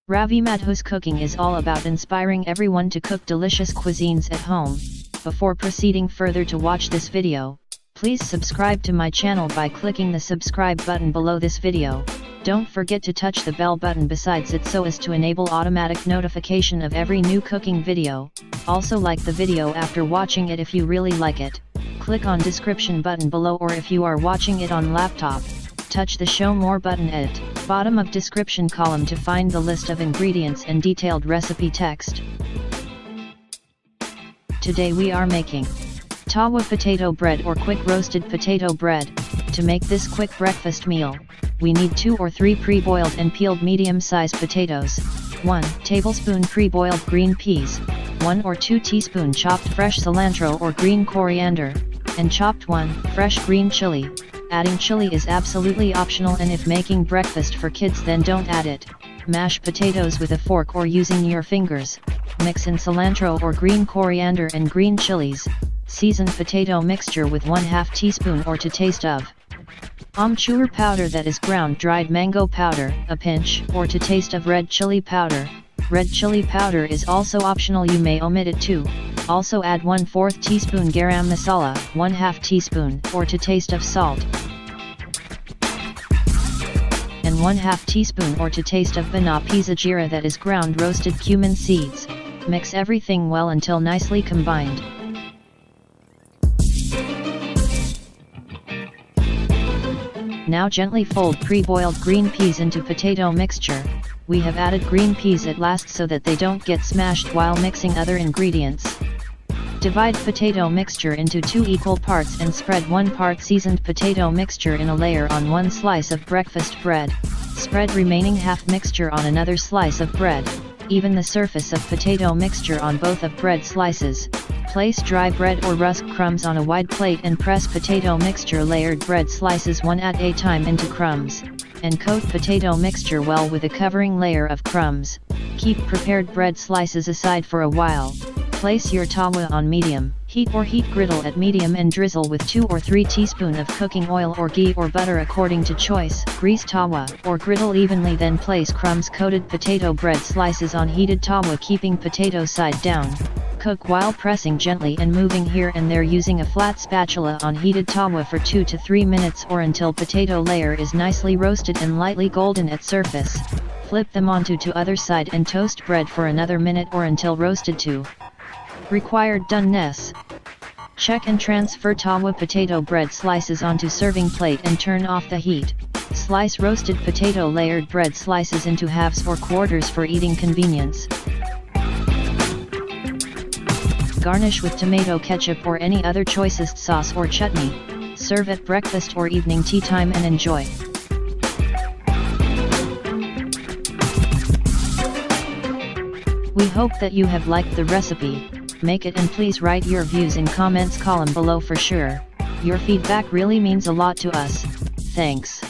Ravi Madhu's cooking is all about inspiring everyone to cook delicious cuisines at home. Before proceeding further to watch this video, please subscribe to my channel by clicking the subscribe button below this video. Don't forget to touch the bell button besides it so as to enable automatic notification of every new cooking video. Also like the video after watching it if you really like it. Click on description button below, or if you are watching it on laptop, touch the show more button at bottom of description column to find the list of ingredients and detailed recipe text. Today we are making Tawa potato bread or quick roasted potato bread. To make this quick breakfast meal, we need 2 or 3 pre-boiled and peeled medium-sized potatoes, 1 tablespoon pre-boiled green peas, 1 or 2 teaspoon chopped fresh cilantro or green coriander, and chopped 1 fresh green chili. Adding chili is absolutely optional, and if making breakfast for kids then don't add it. Mash potatoes with a fork or using your fingers. Mix in cilantro or green coriander and green chilies. Season potato mixture with 1/2 teaspoon or to taste of amchur powder, that is ground dried mango powder, a pinch or to taste of red chili powder. Red chili powder is also optional, you may omit it too. Also add 1/4 teaspoon garam masala, 1/2 teaspoon or to taste of salt, and 1/2 teaspoon or to taste of bhuna pisa jeera, that is ground roasted cumin seeds. Mix everything well until nicely combined. Now gently fold pre-boiled green peas into potato mixture. We have added green peas at last so that they don't get smashed while mixing other ingredients. Divide potato mixture into 2 equal parts and spread 1 part seasoned potato mixture in a layer on 1 slice of breakfast bread. Spread remaining half mixture on another slice of bread. Even the surface of potato mixture on both of bread slices. Place dry bread or rusk crumbs on a wide plate and press potato mixture layered bread slices one at a time into crumbs, and coat potato mixture well with a covering layer of crumbs. Keep prepared bread slices aside for a while. Place your tawa on medium heat or heat griddle at medium and drizzle with 2 or 3 teaspoon of cooking oil or ghee or butter according to choice. Grease tawa or griddle evenly, then place crumbs coated potato bread slices on heated tawa, keeping potato side down. Cook while pressing gently and moving here and there using a flat spatula on heated tawa for 2 to 3 minutes or until potato layer is nicely roasted and lightly golden at surface. Flip them onto to other side and toast bread for another minute or until roasted to required doneness. Check and transfer tawa potato bread slices onto serving plate and turn off the heat. Slice roasted potato layered bread slices into halves or quarters for eating convenience. Garnish with tomato ketchup or any other choicest sauce or chutney. Serve at breakfast or evening tea time and enjoy. We hope that you have liked the recipe. Make it and please write your views in comments column below for sure. Your feedback really means a lot to us. Thanks.